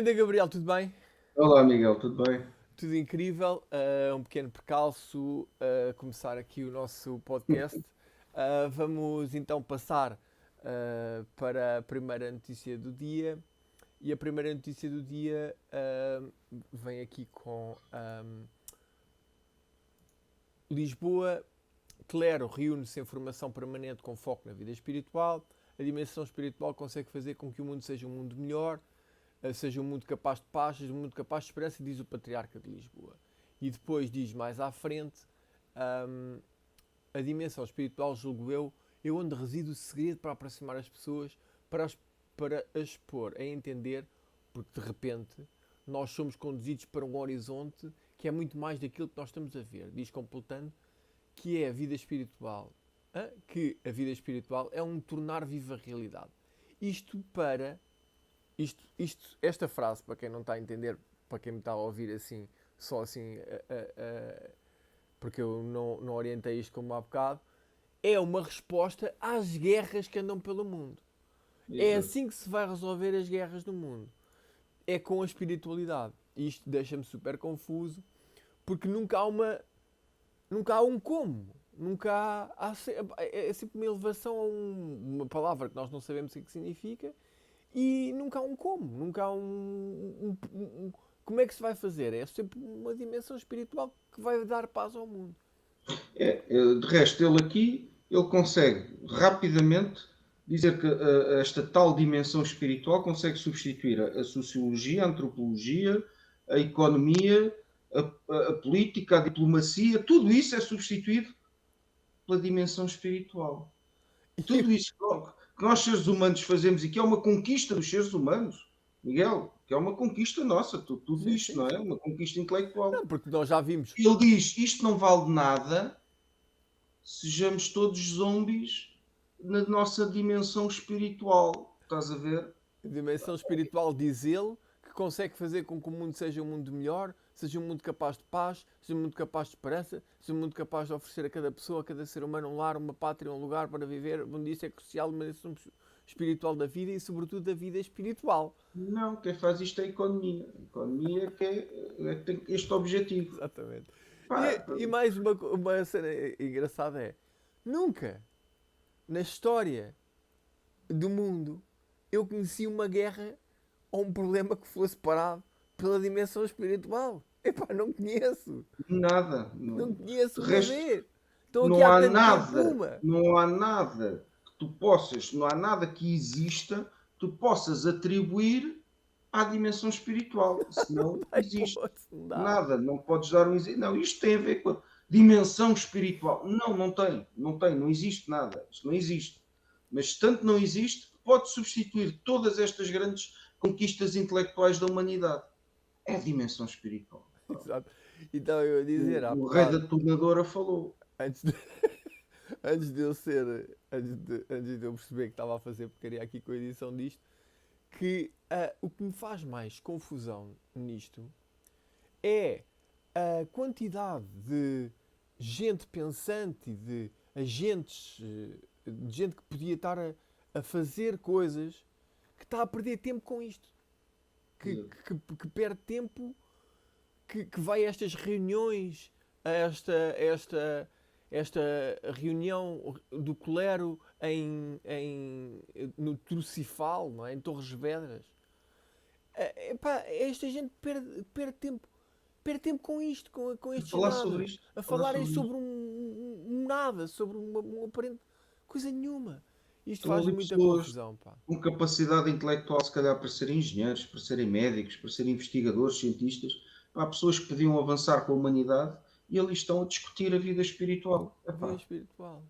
Ganda Gabriel, tudo bem? Olá, Miguel, tudo bem? Tudo incrível. Um pequeno percalço a começar aqui o nosso podcast. Vamos então passar para a primeira notícia do dia. E a primeira notícia do dia vem aqui com Lisboa. Clero reúne-se em formação permanente com foco na vida espiritual. A dimensão espiritual consegue fazer com que o mundo seja um mundo melhor, seja um mundo capaz de paz, seja um mundo capaz de esperança, diz o Patriarca de Lisboa. E depois diz mais à frente, hum, a dimensão espiritual, julgo eu onde reside o segredo para aproximar as pessoas, para as pôr a entender, porque de repente nós somos conduzidos para um horizonte que é muito mais daquilo que nós estamos a ver. Diz completando que é a vida espiritual, que a vida espiritual é um tornar viva a realidade. Isto para esta frase, para quem não está a entender, para quem me está a ouvir assim, só assim, porque eu não orientei isto como há bocado, é uma resposta às guerras que andam pelo mundo. É Exato. assim que se vai resolver as guerras no mundo. É com a espiritualidade. Isto deixa-me super confuso, porque nunca há um como. Nunca é sempre uma elevação a uma palavra que nós não sabemos o que significa e nunca há um como, nunca há como é que se vai fazer? É sempre uma dimensão espiritual que vai dar paz ao mundo. De resto, ele aqui, ele consegue rapidamente dizer que esta tal dimensão espiritual consegue substituir a sociologia, a antropologia, a economia, a política, a diplomacia, tudo isso é substituído pela dimensão espiritual. Tudo isso que nós seres humanos fazemos e que é uma conquista dos seres humanos, Miguel, que é uma conquista nossa, tudo Sim, isto, sim, não é? sim. Uma conquista intelectual. Não, porque nós já vimos Ele diz: isto não vale nada, sejamos todos zombies na nossa dimensão espiritual. Estás a ver? a dimensão espiritual, diz ele, que consegue fazer com que o mundo seja um mundo melhor, seja um mundo capaz de paz, seja um mundo capaz de esperança, seja um mundo capaz de oferecer a cada pessoa, a cada ser humano um lar, uma pátria, um lugar para viver, onde isso é crucial, uma dimensão espiritual da vida e sobretudo da vida espiritual. Não, quem faz isto é a economia. A economia que tem este objetivo. Exatamente. Pá, E mais uma cena engraçada é, nunca na história do mundo eu conheci uma guerra ou um problema que fosse parado pela dimensão espiritual. Epá, não conheço. nada. Não Não. conheço De uma resto, vez. Estão aqui não há há tanto tempo nada, uma. não há nada que tu possas, não há nada que exista que tu possas atribuir à dimensão espiritual. Se Não não dá existe. hipótese, não dá. Nada, não podes dar um exemplo. Não, isto tem a ver com a dimensão espiritual. Não, não existe nada. Isto não existe. Mas tanto não existe que pode substituir todas estas grandes conquistas intelectuais da humanidade. É a dimensão espiritual. Exato. Então eu ia dizer há O rei bocado, da tornadora falou. antes de, antes de eu ser, antes de eu perceber que estava a fazer porcaria aqui com a edição disto, que o que me faz mais confusão nisto é a quantidade de gente pensante e de agentes, de gente que podia estar a fazer coisas que está a perder tempo com isto. Que perde tempo, que vai a estas reuniões, a esta reunião do clero no Trucifal, não é? Em Torres Vedras. Epá, esta gente perde tempo com isto, com A estes falar sobre nadas, isto. a A falar falarem sobre sobre isto. um nada, sobre um aparente coisa nenhuma. Isto Estão faz ali muita pessoas confusão, pá. com capacidade intelectual, se calhar, para serem engenheiros, para serem médicos, para serem investigadores, cientistas. Há pessoas que podiam avançar com a humanidade e ali estão a discutir a vida espiritual. Vida Epá, espiritual.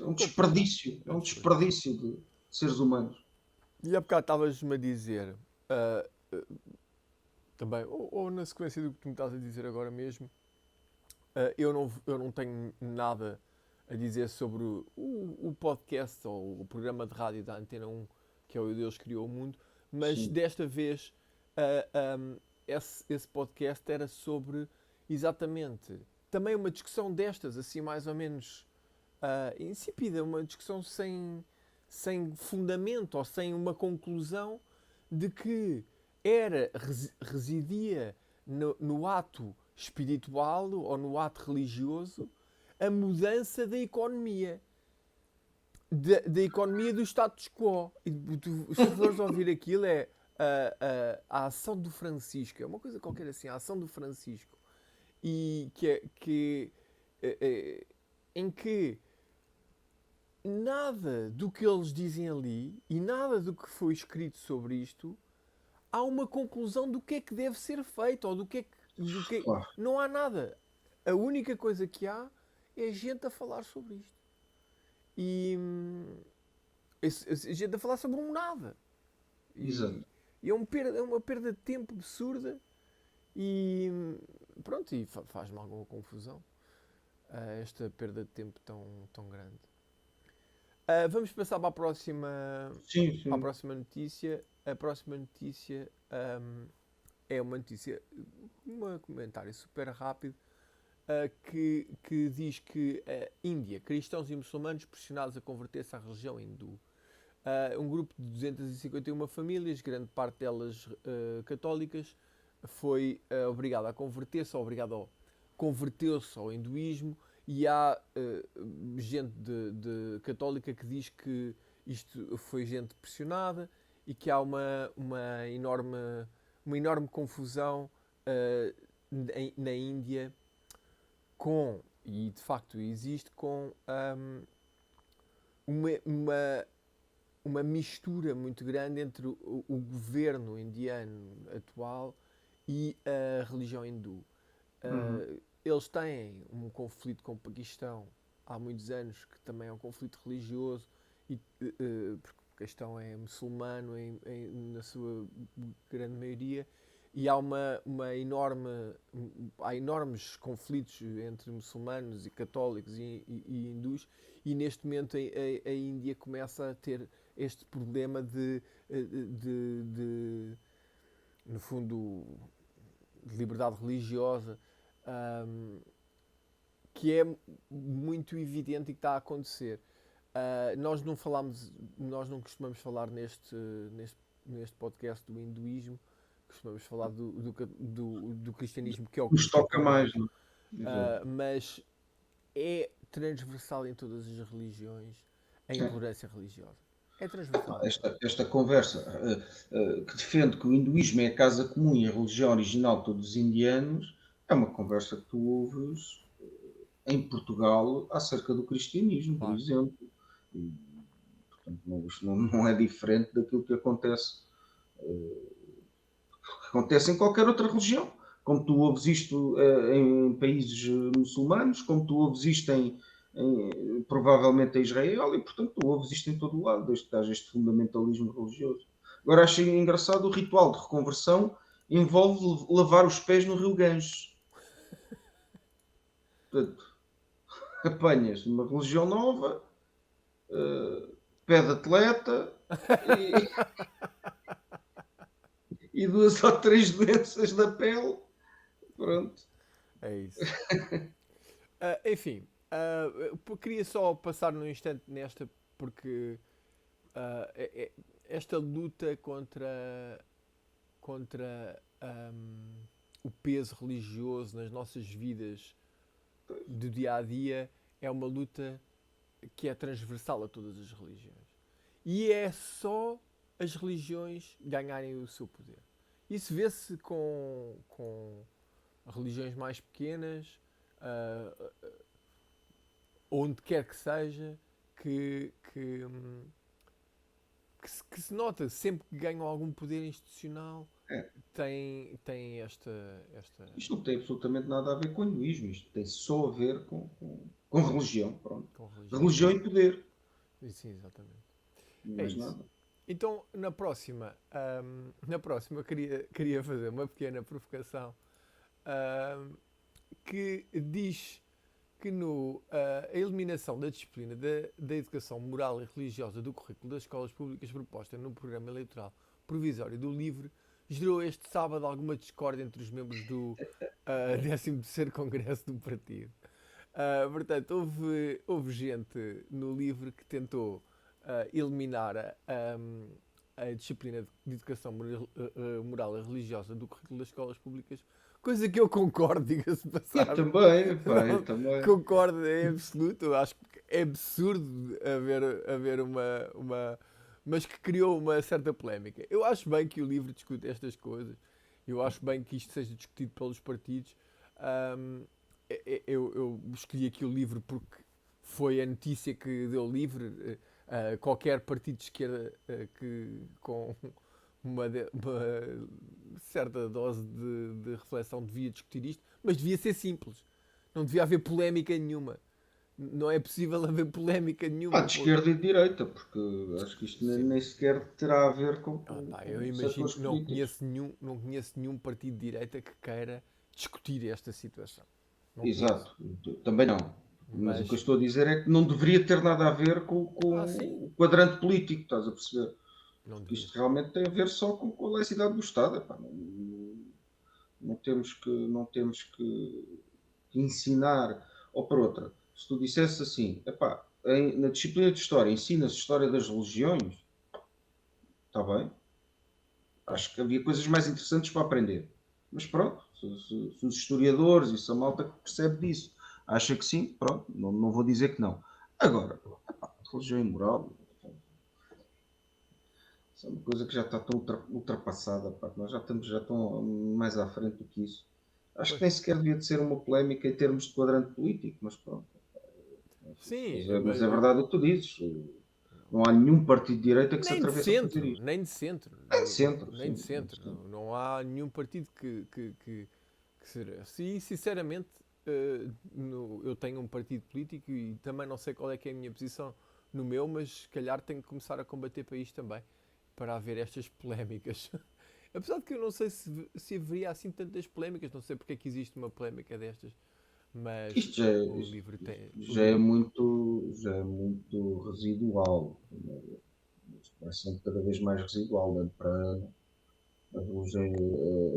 é um Complicado. desperdício. É É um desperdício. desperdício de seres humanos. E há bocado estavas-me a dizer, ah, também, ou na sequência do que tu me estás a dizer agora mesmo, eu não tenho nada a dizer sobre o podcast ou o programa de rádio da Antena 1, que é o Deus Criou o Mundo, mas Sim. desta vez esse podcast era sobre exatamente também uma discussão destas, assim mais ou menos insípida, uma discussão sem fundamento ou sem uma conclusão de que residia no ato espiritual ou no ato religioso a mudança da economia. Da economia do status quo. E se fores ouvir aquilo, é a ação do Francisco. É uma coisa qualquer assim, a ação do Francisco. E em que nada do que eles dizem ali e nada do que foi escrito sobre isto há uma conclusão do que é que deve ser feito ou Claro. não há nada. A única coisa que há é gente a falar sobre isto. E gente a falar sobre um nada. Exato. E é uma perda de tempo absurda e pronto, e faz-me alguma confusão esta perda de tempo tão grande. Vamos passar para Sim, a sim. próxima notícia. A próxima notícia é uma notícia, um comentário super rápido que diz que a Índia, cristãos e muçulmanos pressionados a converter-se à religião hindu. Um grupo de 251 famílias, grande parte delas católicas, foi obrigado a converter-se, converteu-se ao hinduísmo, e há gente de católica que diz que isto foi gente pressionada e que há uma enorme confusão na Índia e de facto existe, com uma, uma, uma mistura muito grande entre o governo indiano atual e a religião hindu. Uhum. Eles têm um conflito com o Paquistão há muitos anos, que também é um conflito religioso, porque o Paquistão é muçulmano na sua grande maioria, e há enormes conflitos entre muçulmanos e católicos e hindus, e neste momento a Índia começa a ter este problema no fundo, de liberdade religiosa, um, que é muito evidente e que está a acontecer. Nós não costumamos falar neste podcast do hinduísmo, costumamos falar do cristianismo, que é o que Nos nos toca toca mais, mais, não é? Exato. mas é transversal em todas as religiões a É. intolerância religiosa. É transversal em todas. Esta conversa que defende que o hinduísmo é a casa comum e a religião original de todos os indianos é uma conversa que tu ouves em Portugal acerca do cristianismo, por Claro. exemplo. E, portanto, isto não é diferente daquilo que acontece em qualquer outra religião. Como tu ouves isto em países muçulmanos, como tu ouves isto provavelmente em Israel, e portanto tu ouves isto em todo o lado, desde que haja este fundamentalismo religioso. Agora achei engraçado o ritual de reconversão envolve lavar os pés no Rio Ganges. Portanto, apanhas uma religião nova, pé de atleta e, e duas ou três doenças da pele. Pronto. É isso. Enfim, eu queria só passar num instante nesta, porque esta luta contra o peso religioso nas nossas vidas do dia a dia é uma luta que é transversal a todas as religiões. E é só as religiões ganharem o seu poder. Isso vê-se com religiões mais pequenas, uh, onde quer que seja, que se nota sempre que ganham algum poder institucional, É. tem esta. Isto não tem absolutamente nada a ver com hinduísmo, isto tem só a ver com religião. Pronto. Com religião. Religião e poder. Sim, exatamente. É Mais isso. nada. Então, na próxima queria fazer uma pequena provocação, que diz que a eliminação da disciplina da educação moral e religiosa do currículo das escolas públicas proposta no programa eleitoral provisório do LIVRE gerou este sábado alguma discórdia entre os membros do 13º Congresso do Partido. Portanto, houve gente no LIVRE que tentou eliminar a disciplina de educação moral e religiosa do currículo das escolas públicas, coisa que eu concordo, diga-se de Eu passagem. também, pá, eu Não, também. concordo em absoluto. Eu acho que é absurdo haver uma. Mas que criou uma certa polémica. Eu acho bem que o livro discute estas coisas. Eu acho bem que isto seja discutido pelos partidos. Ahm, eu escolhi aqui o livro porque foi a notícia que deu livre. Qualquer partido de esquerda que com uma certa dose de reflexão devia discutir isto, mas devia ser simples. Não devia haver polémica nenhuma. Não é possível haver polémica Pá, nenhuma. de esquerda e de direita, porque acho que isto Sim. nem sequer terá a ver Pá, eu com imagino, setores políticos. não conheço nenhum partido de direita que queira discutir esta situação. Não conheço. Exato, também não. Mas o que eu Mas, estou a dizer é que não deveria ter nada a ver com sim, o quadrante político, estás a perceber? não Porque devia. isto realmente tem a ver só com a laicidade do Estado. Epá, não temos que ensinar. Ou por outra, se tu dissesse assim, epá, na disciplina de História ensina-se História das religiões, está bem, acho que havia coisas mais interessantes para aprender. Mas pronto, se os historiadores e se a malta que percebe disso acha que sim, pronto, não vou dizer que não. Agora, epá, religião e moral, isso é uma coisa que já está tão ultrapassada, pá, nós já estão mais à frente do que isso. Acho que Pois. nem sequer devia de ser uma polémica em termos de quadrante político, mas pronto. Sim, Mas é verdade o que tu dizes. Não há nenhum partido de direita que se nem de atrevesse a fazer centro, isto. nem de centro, É de centro, nem de sim. É de centro. centro. Não há nenhum partido que seja. Sim, sinceramente, eu tenho um partido político e também não sei qual é que é a minha posição no meu, mas se calhar tenho que começar a combater para isto também, para haver estas polémicas. Apesar de que eu não sei se haveria assim tantas polémicas, não sei porque é que existe uma polémica destas, mas Isto já é, o livro tem. isto já é muito residual. Isto vai sendo cada vez mais residual. Ano para ano, a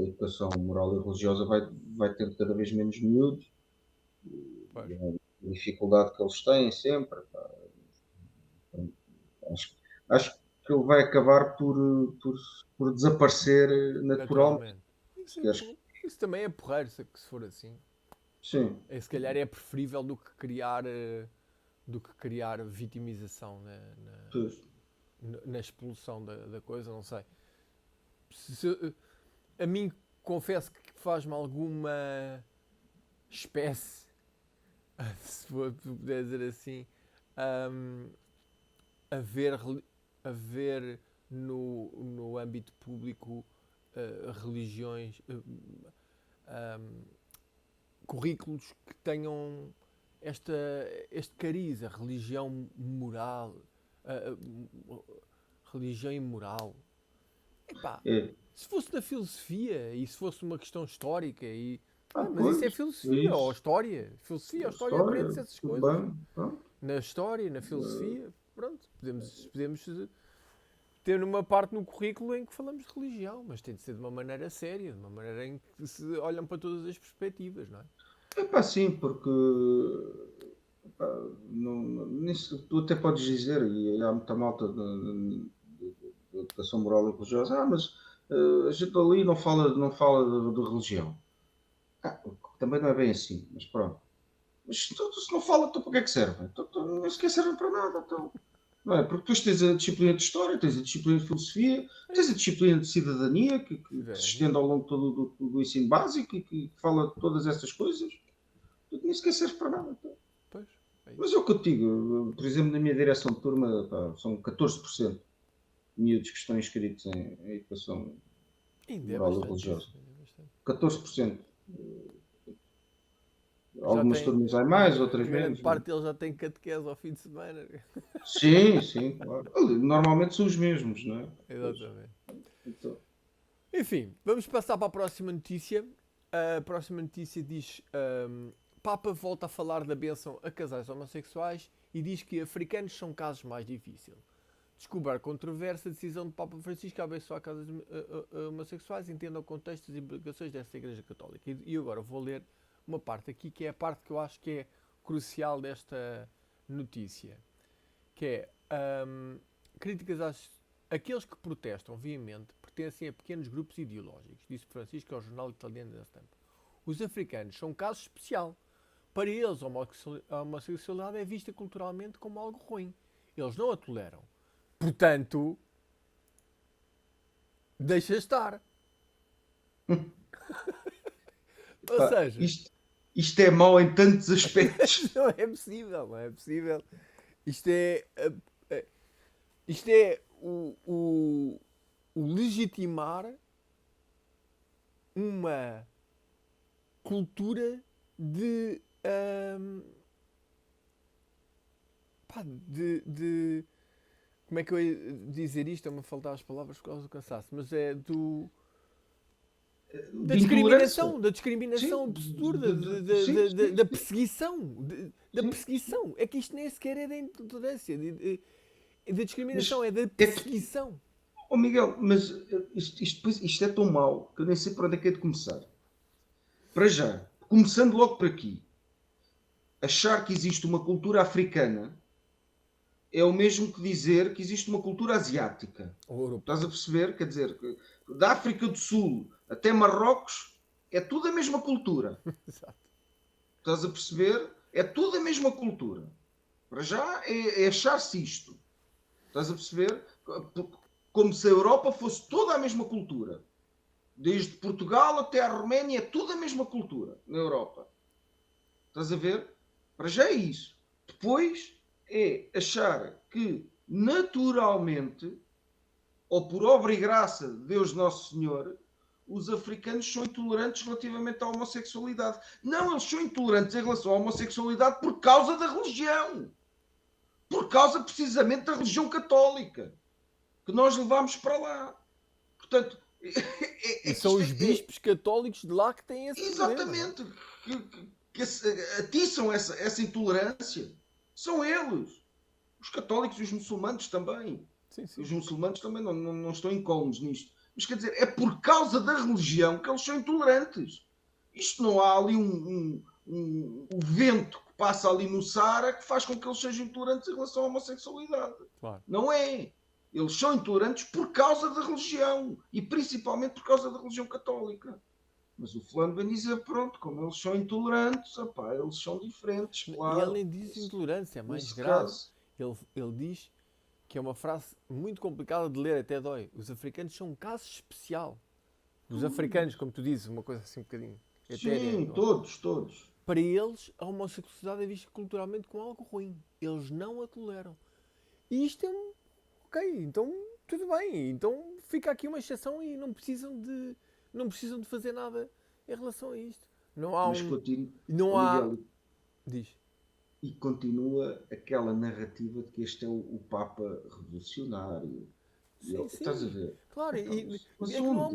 educação moral e religiosa vai ter cada vez menos miúdos. Pois, E a dificuldade que eles têm sempre. Pá, acho, acho que ele vai acabar por desaparecer naturalmente. naturalmente. Isso, Que acho, isso também é porreiro, se for assim. sim, Se calhar é preferível do que criar vitimização pois, na expulsão da coisa, não sei. Se- a mim confesso que faz-me alguma espécie, se for puder dizer assim, hum, haver, haver no âmbito público religiões, currículos que tenham esta, este cariz, a religião moral, religião e moral. Epá, é. se fosse na filosofia e se fosse uma questão histórica mas isso é Pois, é filosofia ou isso. história. Filosofia ou história História, aprende-se essas tudo coisas. bem, pronto. Na história, na filosofia, pronto, podemos ter uma parte no currículo em que falamos de religião, mas tem de ser de uma maneira séria, de uma maneira em que se olham para todas as perspectivas, não é? É pá, sim, porque epá, tu até podes dizer, e há muita malta de educação moral e religiosa, mas a gente ali não fala de religião. Também não é bem assim, mas pronto. Mas se não fala, então para que é que serve? Então, nem sequer serve para nada. Então. Não é? Porque depois tens a disciplina de História, tens a disciplina de Filosofia, É tens a disciplina de Cidadania, que se cidadania. estende ao longo todo do ensino básico e que fala de todas essas coisas. Tudo nem sequer serve para nada. Então. Pois, é Mas isso. é o que eu te digo, por exemplo, na minha direção de turma, pá, são 14% de miúdos que estão inscritos em educação Ainda é moral e bastante religiosa. isso. Ainda é bastante. 14%. Já Algumas tem, turmas há mais, outras grande menos. Não é? parte deles já tem catequese ao fim de semana. Sim, sim, claro. Normalmente são os mesmos, não é? Pois, Exatamente. então, Enfim, vamos passar para a próxima notícia. A próxima notícia diz: Papa volta a falar da bênção a casais homossexuais e diz que africanos são casos mais difíceis. Descobrir controversa a decisão do Papa Francisco a abençoar casais homossexuais, entenda o contexto e as implicações desta Igreja Católica. E agora vou ler uma parte aqui que é a parte que eu acho que é crucial desta notícia, que é críticas às aqueles que protestam veemente pertencem a pequenos grupos ideológicos, disse Francisco ao jornal italiano da Stampa. Os africanos são um caso especial. Para eles, a homossexualidade é vista culturalmente como algo ruim. Eles não a toleram. Portanto, deixa estar. Ou seja, isto é mau em tantos aspectos. não é possível, não é possível. Isto é o legitimar uma cultura de como é que eu ia dizer isto? Estão-me a faltar as palavras por causa do cansaço, mas é da discriminação absurda, da perseguição, da perseguição. É que isto nem sequer é da intolerância, da discriminação, é da perseguição. Oh Miguel, mas isto é tão mau que eu nem sei por onde é que é de começar. Para já, começando logo por aqui, achar que existe uma cultura africana é o mesmo que dizer que existe uma cultura asiática. Estás a perceber? Quer dizer, da África do Sul até Marrocos é tudo a mesma cultura. Exato. Estás a perceber? É tudo a mesma cultura. Para já é achar-se isto. Estás a perceber? Como se a Europa fosse toda a mesma cultura. Desde Portugal até a Roménia é tudo a mesma cultura na Europa. Estás a ver? Para já é isso. Depois é achar que naturalmente, ou por obra e graça de Deus Nosso Senhor, os africanos são intolerantes relativamente à homossexualidade. Não, eles são intolerantes em relação à homossexualidade por causa da religião. Por causa precisamente da religião católica que nós levámos para lá. Portanto, e são os bispos católicos de lá que têm esse exatamente, que atiçam essa intolerância. São eles. Os católicos e os muçulmanos também. Sim. Os muçulmanos também não estão incólumes nisto. Mas quer dizer, é por causa da religião que eles são intolerantes. Isto não há ali um vento que passa ali no Saara que faz com que eles sejam intolerantes em relação à homossexualidade. Claro. Não é. Eles são intolerantes por causa da religião. E principalmente por causa da religião católica. Mas o fulano vem dizer, pronto, como eles são intolerantes, opá, eles são diferentes, claro. E além disso, intolerância é mais grave. Ele diz que é uma frase muito complicada de ler, até dói. Os africanos são um caso especial. Os africanos, como tu dizes, uma coisa assim um bocadinho etérea. Sim, todos. Para eles, a homossexualidade é vista culturalmente como algo ruim. Eles não a toleram. E isto é um... Ok, então tudo bem. Então fica aqui uma exceção e não precisam de fazer nada em relação a isto. Não há Miguel, diz. E continua aquela narrativa de que este é o Papa revolucionário. Sim. Estás a ver? Claro, então, é que não há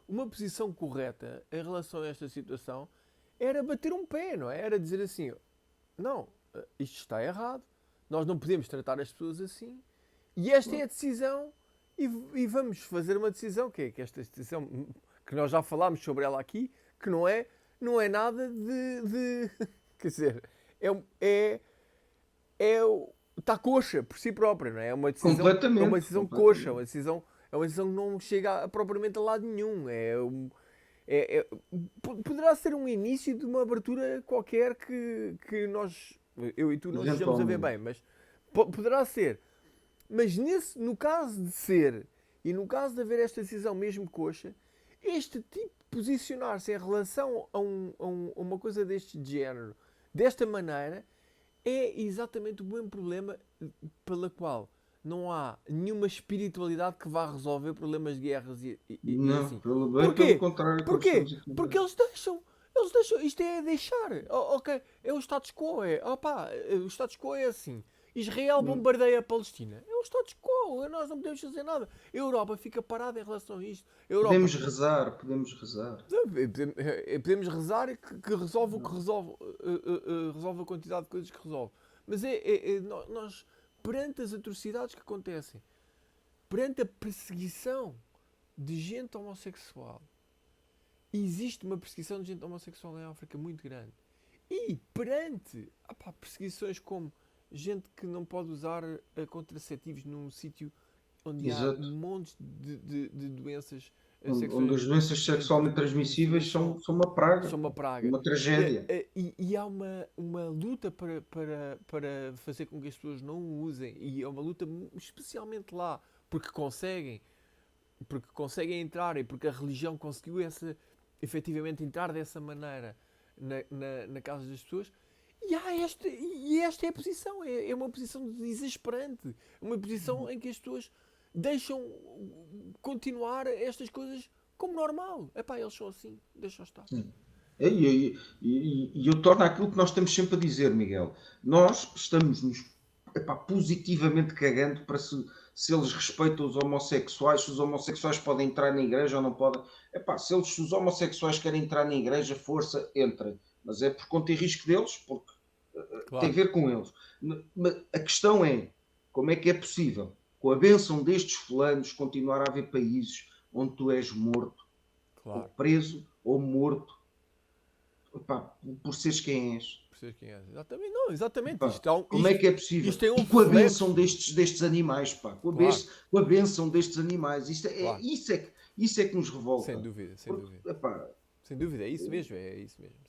uma posição correta em relação a esta situação. Era bater um pé, não é? Era dizer assim, não, isto está errado, nós não podemos tratar as pessoas assim, e esta é a decisão, e vamos fazer uma decisão, que esta decisão, que nós já falámos sobre ela aqui, que não é nada de quer dizer, está coxa por si própria, não é? É uma decisão coxa, é uma decisão que não chega propriamente a lado nenhum. Poderá ser um início de uma abertura qualquer que nós, eu e tu, não estejamos a ver bem, mas poderá ser. Mas no caso de ser, e no caso de haver esta decisão mesmo coxa, este tipo de posicionar-se em relação a uma coisa deste género, desta maneira, é exatamente o mesmo problema pela qual não há nenhuma espiritualidade que vá resolver problemas de guerras e não, assim. Pelo contrário. Porquê? Porque eles deixam. Isto é deixar. Ok, é o status quo. O status quo é assim. Israel bombardeia a Palestina. É o status quo. Nós não podemos fazer nada. A Europa fica parada em relação a isto. Podemos rezar. Podemos rezar que resolve o que resolve. Resolve a quantidade de coisas que resolve. Mas nós, perante as atrocidades que acontecem, perante a perseguição de gente homossexual, existe uma perseguição de gente homossexual em África muito grande. E perante perseguições como gente que não pode usar contraceptivos num sítio onde há Exato. montes de doenças Onde as doenças sexualmente transmissíveis são uma praga, são uma pá, praga. uma tragédia. E há uma luta para fazer com que as pessoas não o usem. E é uma luta especialmente lá, porque conseguem entrar e porque a religião conseguiu efetivamente entrar dessa maneira na casa das pessoas. E esta é a posição, é uma posição desesperante, é uma posição em que as pessoas deixam continuar estas coisas como normal. Epá, eles são assim, deixam estar. Sim. E eu torno aquilo que nós estamos sempre a dizer, Miguel. Nós estamos-nos positivamente cagando para se eles respeitam os homossexuais, se os homossexuais podem entrar na igreja ou não podem. Se os homossexuais querem entrar na igreja, força, entrem. Mas é por conta e risco deles, porque tem a Claro, ver com eles. Mas a questão é, como é que é possível, com a bênção destes fulanos, continuar a haver países onde tu és morto, ou claro. preso, ou morto, por seres quem és? Percebes quem é? Exatamente, não, exatamente. Pá, como é que é possível? Isto tem um E com a bênção reflexo. destes animais, pá, Claro, com a bênção destes animais, claro. isso é que nos Sem revolta. dúvida, sem Porque, dúvida. epá, Sem dúvida, é isso mesmo,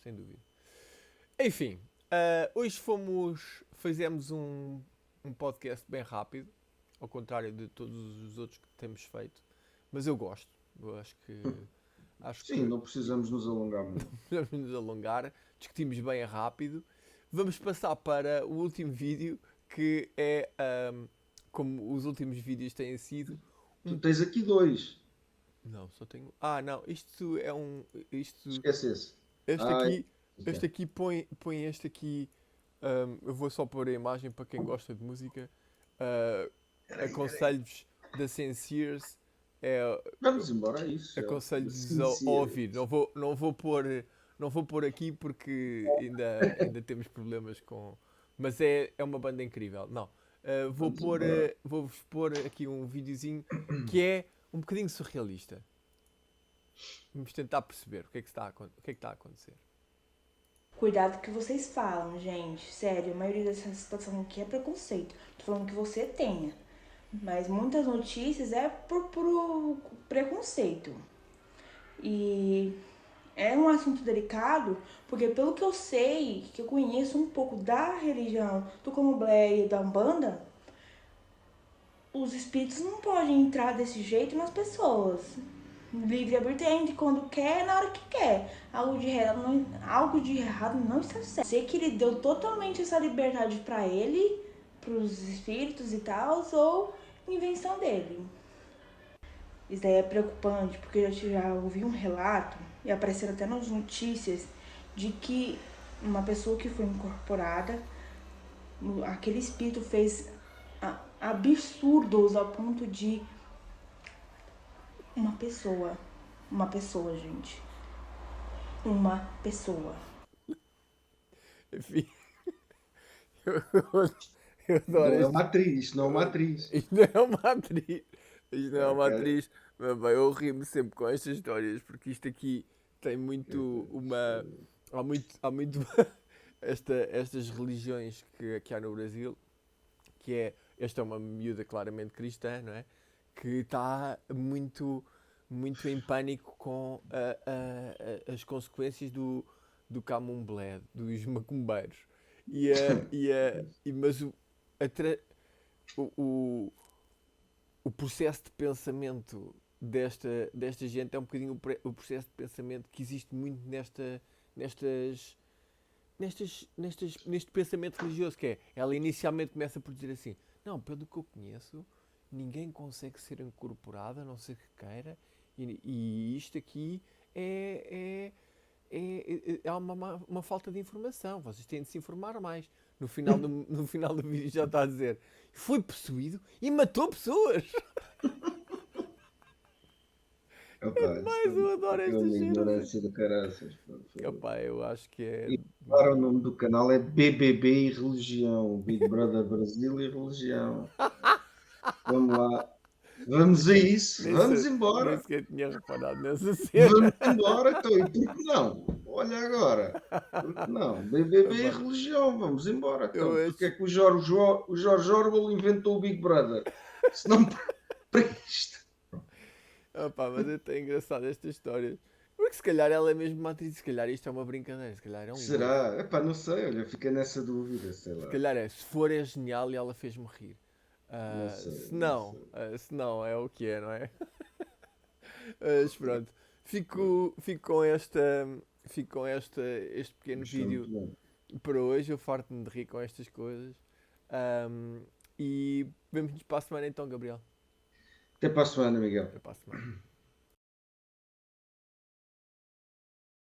sem dúvida. Enfim, hoje fizemos um podcast bem rápido, ao contrário de todos os outros que temos feito, mas eu gosto. Eu acho sim, que não precisamos nos alongar muito. vamos nos alongar, discutimos bem rápido. Vamos passar para o último vídeo, que é como os últimos vídeos têm sido. Tu tens aqui dois, Não, só tenho. Ah, não, isto é um. esquece-se. Este Ai, aqui, este aqui põe este aqui. Eu vou só pôr a imagem para quem gosta de música. Aconselho-vos da Senseers. vamos embora a isso. Aconselho-vos a Sincero. ouvir. Não vou pôr aqui porque ainda temos problemas com. Mas é uma banda incrível. Não. Vamos embora. Vou-vos pôr aqui um videozinho que é um bocadinho surrealista. Vamos tentar perceber o que é que está a acontecer. Cuidado que vocês falam, gente. Sério, a maioria dessa situação aqui é preconceito. Tô falando que você tenha. Mas muitas notícias é por puro preconceito. E é um assunto delicado, porque pelo que eu sei, que eu conheço um pouco da religião do Candomblé e da Umbanda, os espíritos não podem entrar desse jeito nas pessoas. Livre arbítrio quando quer, na hora que quer. Algo de errado não está certo. Sei que ele deu totalmente essa liberdade para ele, para os espíritos e tal, ou invenção dele. Isso daí é preocupante, porque eu já ouvi um relato, e apareceram até nas notícias, de que uma pessoa que foi incorporada, aquele espírito fez absurdos ao ponto de uma pessoa, gente. Uma pessoa. Enfim. Eu adoro Não é este. uma atriz, não é uma atriz. Isto não é uma atriz. Isto não é uma Ok. atriz. Mas bem, eu rimo sempre com estas histórias porque isto aqui tem muito uma. Há muito estas religiões que há no Brasil, que é. Esta é uma miúda claramente cristã, não é? Que está muito em pânico com as consequências do candomblé, dos macumbeiros. Mas o, o processo de pensamento desta gente é um bocadinho o processo de pensamento que existe muito neste pensamento religioso, que é, ela inicialmente começa por dizer assim, não, pelo que eu conheço, ninguém consegue ser incorporado, a não ser que queira, e isto aqui é uma falta de informação, vocês têm de se informar mais. No final do vídeo já está a dizer, foi possuído e matou pessoas. Mas eu adoro É esta uma gente. ignorância do caraças. Epá, eu acho que é. E agora o nome do canal é BBB e Religião. Big Brother Brasil e Religião. Vamos lá. Vamos a isso. Vamos Nem embora. sequer tinha reparado nessa cena. Vamos embora. Então, e por que não? Olha agora. Por que não? BBB e Epá, Religião. Vamos embora. eu Então, porque é acho. que o Jorge Orwell inventou o Big Brother? Se não Isto. Opa, mas é tão engraçado esta história. Porque se calhar ela é mesmo uma atriz, se calhar isto é uma brincadeira, se calhar é um gozo. Será? Epá, não sei, olha, fica nessa dúvida, sei Se lá. calhar é, se for é genial e ela fez-me rir. Não Ah, sei, se não não, sei. se não é o que é, não é? Mas pronto, fico com este pequeno Mas foi vídeo muito bom. para hoje. Eu farto-me de rir com estas coisas. Ahm, e vemos-nos para a semana então, Gabriel. Até para a semana, Miguel. Até para a semana.